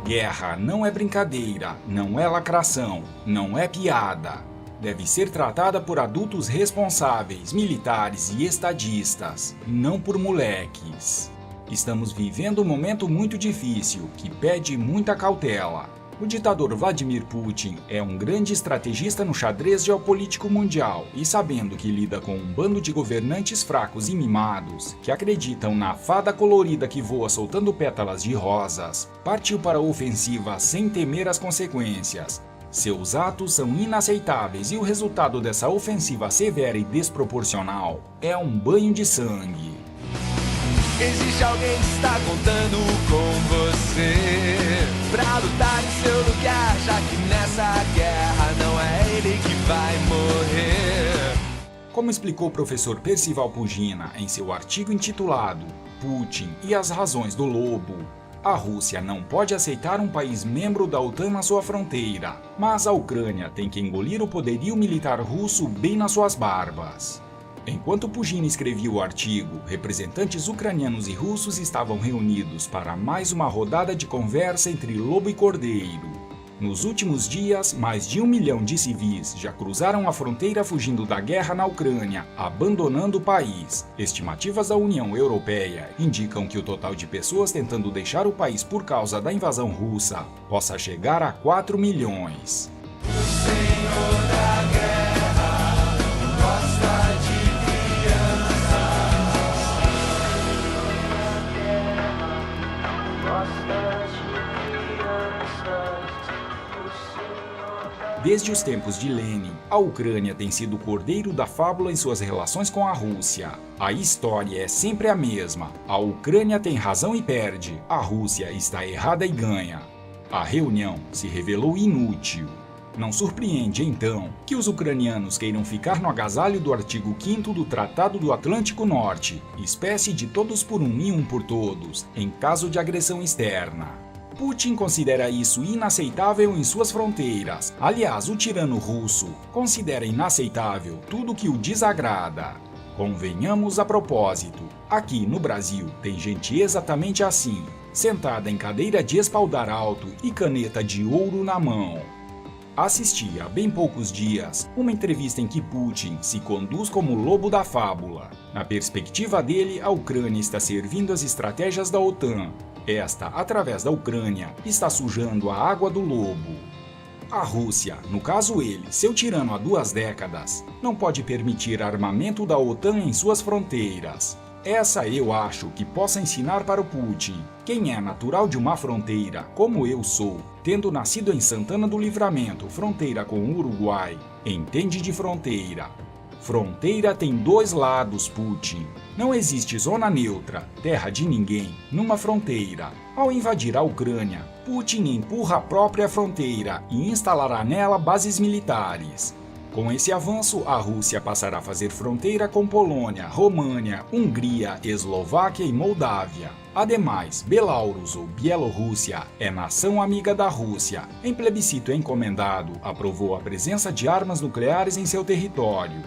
Guerra não é brincadeira, não é lacração, não é piada. Deve ser tratada por adultos responsáveis, militares e estadistas, não por moleques. Estamos vivendo um momento muito difícil, que pede muita cautela. O ditador Vladimir Putin é um grande estrategista no xadrez geopolítico mundial e, sabendo que lida com um bando de governantes fracos e mimados, que acreditam na fada colorida que voa soltando pétalas de rosas, partiu para a ofensiva sem temer as consequências. Seus atos são inaceitáveis e o resultado dessa ofensiva severa e desproporcional é um banho de sangue. Existe alguém que está contando com você pra lutar em seu lugar, já que nessa guerra não é ele que vai morrer. Como explicou o professor Percival Pugina em seu artigo intitulado Putin e as razões do lobo, a Rússia não pode aceitar um país membro da OTAN na sua fronteira, mas a Ucrânia tem que engolir o poderio militar russo bem nas suas barbas. Enquanto Pugina escrevia o artigo, representantes ucranianos e russos estavam reunidos para mais uma rodada de conversa entre lobo e cordeiro. Nos últimos dias, mais de 1 milhão de civis já cruzaram a fronteira fugindo da guerra na Ucrânia, abandonando o país. Estimativas da União Europeia indicam que o total de pessoas tentando deixar o país por causa da invasão russa possa chegar a 4 milhões. O Senhor da guerra gosta de Desde os tempos de Lenin, a Ucrânia tem sido o cordeiro da fábula em suas relações com a Rússia. A história é sempre a mesma. A Ucrânia tem razão e perde, a Rússia está errada e ganha. A reunião se revelou inútil. Não surpreende, então, que os ucranianos queiram ficar no agasalho do artigo 5º do Tratado do Atlântico Norte, espécie de todos por um e um por todos, em caso de agressão externa. Putin considera isso inaceitável em suas fronteiras. Aliás, o tirano russo considera inaceitável tudo que o desagrada. Convenhamos a propósito, aqui no Brasil tem gente exatamente assim, sentada em cadeira de espaldar alto e caneta de ouro na mão. Assisti há bem poucos dias uma entrevista em que Putin se conduz como o lobo da fábula. Na perspectiva dele, a Ucrânia está servindo as estratégias da OTAN. Esta, através da Ucrânia, está sujando a água do lobo. A Rússia, no caso ele, seu tirano há 2 décadas, não pode permitir armamento da OTAN em suas fronteiras. Essa eu acho que possa ensinar para o Putin. Quem é natural de uma fronteira, como eu sou, tendo nascido em Santana do Livramento, fronteira com o Uruguai, entende de fronteira. Fronteira tem 2 lados, Putin. Não existe zona neutra, terra de ninguém, numa fronteira. Ao invadir a Ucrânia, Putin empurra a própria fronteira e instalará nela bases militares. Com esse avanço, a Rússia passará a fazer fronteira com Polônia, România, Hungria, Eslováquia e Moldávia. Ademais, Belarus ou Bielorrússia é nação amiga da Rússia. Em plebiscito encomendado, aprovou a presença de armas nucleares em seu território.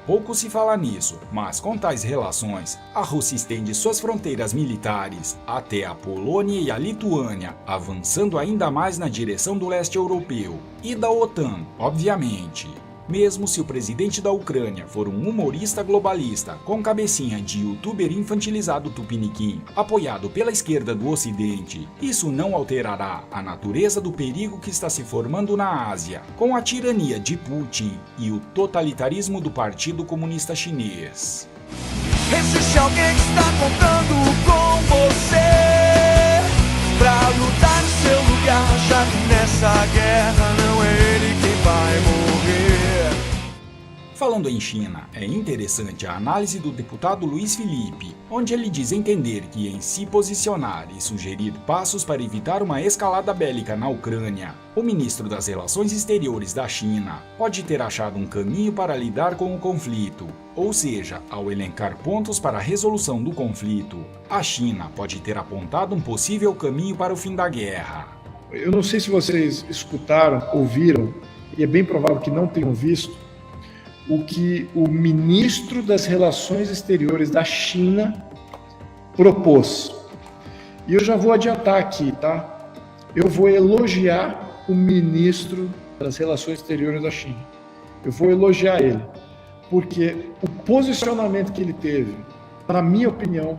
Pouco se fala nisso, mas com tais relações, a Rússia estende suas fronteiras militares até a Polônia e a Lituânia, avançando ainda mais na direção do leste europeu e da OTAN, obviamente. Mesmo se o presidente da Ucrânia for um humorista globalista com cabecinha de youtuber infantilizado tupiniquim, apoiado pela esquerda do ocidente, isso não alterará a natureza do perigo que está se formando na Ásia, com a tirania de Putin e o totalitarismo do Partido Comunista Chinês. Existe alguém que está contando com você pra lutar no seu lugar, já que nessa guerra não é ele quem vai morrer. Falando em China, é interessante a análise do deputado Luiz Felipe, onde ele diz entender que em se posicionar e sugerir passos para evitar uma escalada bélica na Ucrânia, o ministro das Relações Exteriores da China pode ter achado um caminho para lidar com o conflito. Ou seja, ao elencar pontos para a resolução do conflito, a China pode ter apontado um possível caminho para o fim da guerra. Eu não sei se vocês escutaram, ouviram, e é bem provável que não tenham visto, o que o ministro das Relações Exteriores da China propôs. E eu já vou adiantar aqui, tá? eu vou elogiar o ministro das Relações Exteriores da China. Eu vou elogiar ele, porque o posicionamento que ele teve, na minha opinião,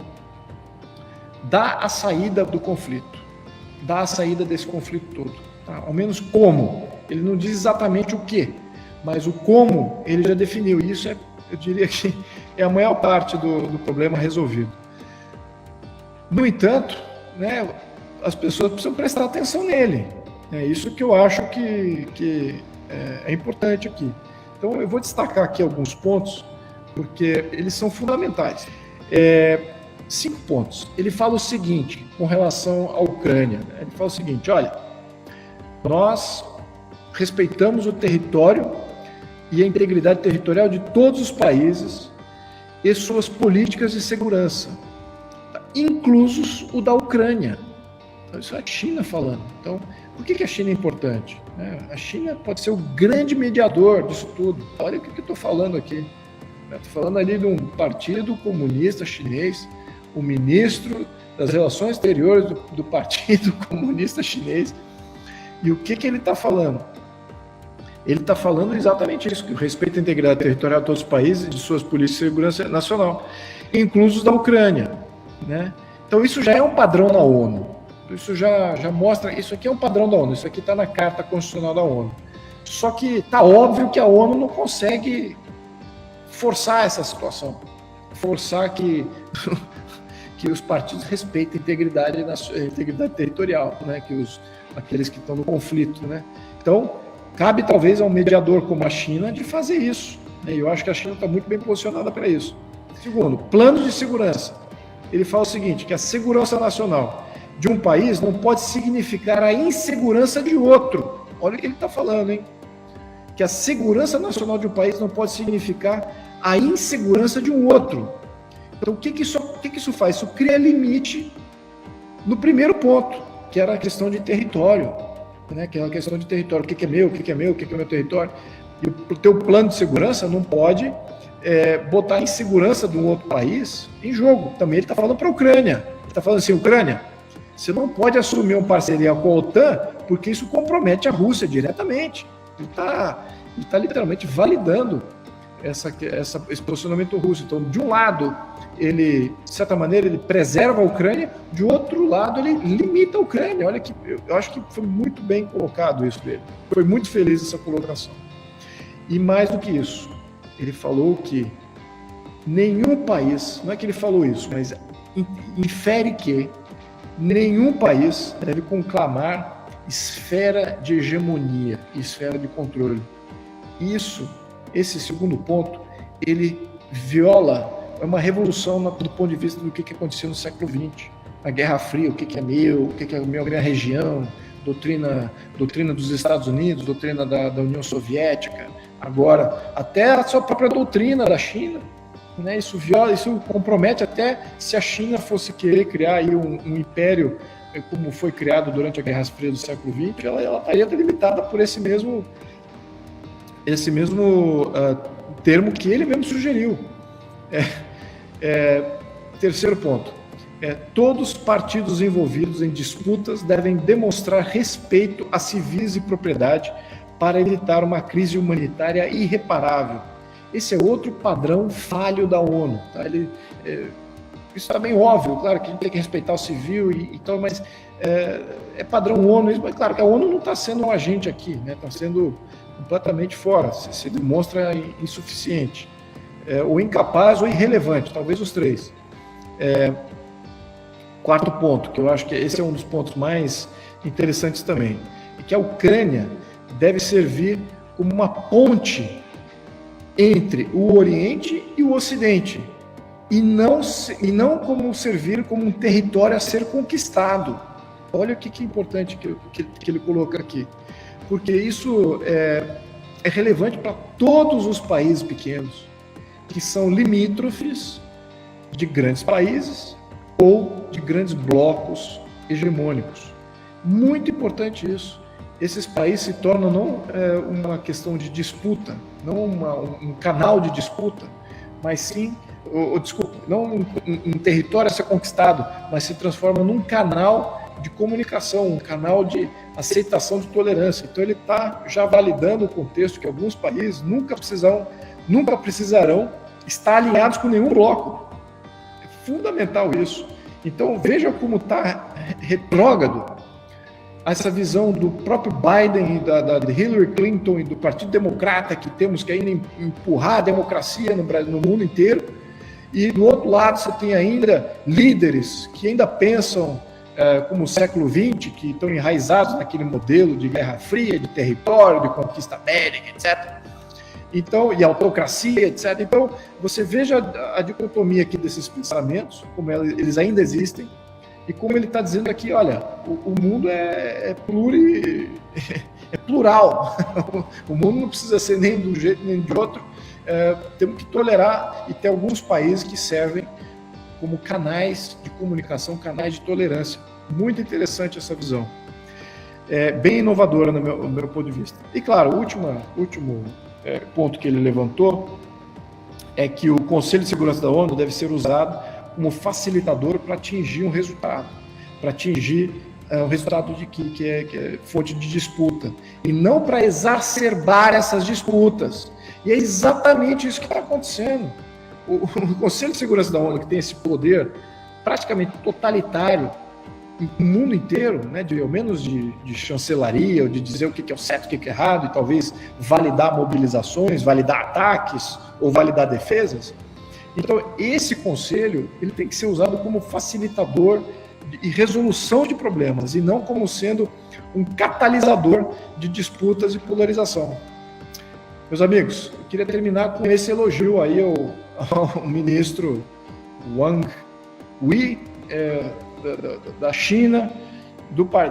dá a saída do conflito, dá a saída desse conflito todo. Tá? Ao menos como. Ele não diz exatamente o que, mas o como ele já definiu. E isso eu diria que é a maior parte do problema resolvido. No entanto, né, as pessoas precisam prestar atenção nele. É isso que eu acho que é importante aqui. Então, eu vou destacar aqui alguns pontos, porque eles são fundamentais. 5 pontos. Ele fala o seguinte, com relação à Ucrânia. Ele fala o seguinte, olha, nós respeitamos o território e a integridade territorial de todos os países e suas políticas de segurança, inclusos o da Ucrânia. Então, isso é a China falando. Então, por que a China é importante? A China pode ser o grande mediador disso tudo. Olha o que eu estou falando aqui. Estou falando ali de um partido comunista chinês, o ministro das Relações Exteriores do Partido Comunista Chinês. E o que ele está falando? Ele está falando exatamente isso, que o respeito à integridade territorial de todos os países e de suas políticas de segurança nacional, inclusos da Ucrânia. Né? Então isso já é um padrão na ONU. Isso já mostra, isso aqui é um padrão da ONU, isso aqui está na Carta Constitucional da ONU. Só que está óbvio que a ONU não consegue forçar essa situação, forçar que os partidos respeitem a integridade territorial, né? Que aqueles que estão no conflito. Né? Então, cabe talvez a um mediador como a China de fazer isso. Né? E eu acho que a China está muito bem posicionada para isso. Segundo, plano de segurança. Ele fala o seguinte, que a segurança nacional de um país não pode significar a insegurança de outro. Olha o que ele está falando, hein? Que a segurança nacional de um país não pode significar a insegurança de um outro. Então, o que isso faz? Isso cria limite no primeiro ponto, que era a questão de território. Né? Que é a questão de território. O que é meu, o que é meu, o que é meu território. E o teu plano de segurança não pode botar a insegurança de um outro país em jogo. Também ele está falando para a Ucrânia. Ele está falando assim, Ucrânia, você não pode assumir uma parceria com a OTAN, porque isso compromete a Rússia diretamente. Ele está literalmente validando esse posicionamento russo. Então, de um lado, ele, de certa maneira, ele preserva a Ucrânia, de outro lado, ele limita a Ucrânia. Olha que eu acho que foi muito bem colocado isso dele. Foi muito feliz essa colocação. E mais do que isso, ele falou que nenhum país, não é que ele falou isso, mas infere que nenhum país deve conclamar esfera de hegemonia, esfera de controle. Esse segundo ponto, ele viola, é uma revolução do ponto de vista do que aconteceu no século XX. A Guerra Fria, o que é meu, o que é a minha região, doutrina dos Estados Unidos, doutrina da União Soviética, agora até a sua própria doutrina da China. Né? Isso compromete até se a China fosse querer criar aí um império como foi criado durante a Guerra Fria do século XX, ela estaria delimitada por esse mesmo termo que ele mesmo sugeriu. Terceiro ponto, todos os partidos envolvidos em disputas devem demonstrar respeito a civis e propriedade para evitar uma crise humanitária irreparável. Esse é outro padrão falho da ONU. Tá? Isso está bem óbvio, claro que a gente tem que respeitar o civil e tal, mas é padrão ONU. Mas claro que a ONU não está sendo um agente aqui, né? Está sendo completamente fora, se demonstra insuficiente, ou incapaz ou irrelevante, talvez os três. Quarto ponto, que eu acho que esse é um dos pontos mais interessantes também, é que a Ucrânia deve servir como uma ponte entre o Oriente e o Ocidente, e não como servir como um território a ser conquistado. Olha o que é importante que ele coloca aqui, porque isso é relevante para todos os países pequenos, que são limítrofes de grandes países ou de grandes blocos hegemônicos. Muito importante isso. Esses países se tornam não uma questão de disputa, não um canal de disputa, mas sim, não um território a ser conquistado, mas se transforma num canal de comunicação, um canal de aceitação de tolerância. Então ele está já validando o contexto que alguns países nunca precisarão estar alinhados com nenhum bloco. É fundamental isso. Então veja como está retrógrado essa visão do próprio Biden e da Hillary Clinton e do Partido Democrata, que temos que ainda empurrar a democracia no mundo inteiro. E do outro lado você tem ainda líderes que ainda pensam como o século XX, que estão enraizados naquele modelo de Guerra Fria, de território, de conquista bélica, etc. Então, e autocracia, etc. Então, você veja a dicotomia aqui desses pensamentos, como eles ainda existem, e como ele está dizendo aqui, olha, o mundo é plural. O mundo não precisa ser nem de um jeito nem de outro. Temos que tolerar, e tem alguns países que servem como canais de comunicação, canais de tolerância. Muito interessante essa visão. Bem inovadora no meu ponto de vista. E claro, o último ponto que ele levantou é que o Conselho de Segurança da ONU deve ser usado como facilitador para atingir um resultado, para atingir um resultado que é fonte de disputa, e não para exacerbar essas disputas. E é exatamente isso que está acontecendo. O Conselho de Segurança da ONU, que tem esse poder praticamente totalitário no mundo inteiro, né, ao menos de chancelaria, ou de dizer o que é o certo, o que é errado, e talvez validar mobilizações, validar ataques ou validar defesas. Então, esse conselho ele tem que ser usado como facilitador e resolução de problemas, e não como sendo um catalisador de disputas e polarização. Meus amigos, eu queria terminar com esse elogio aí ao ministro Wang Yi, da China,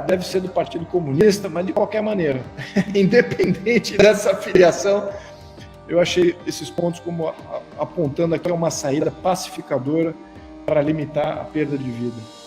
deve ser do Partido Comunista, mas de qualquer maneira, independente dessa filiação, eu achei esses pontos como apontando aqui uma saída pacificadora para limitar a perda de vida.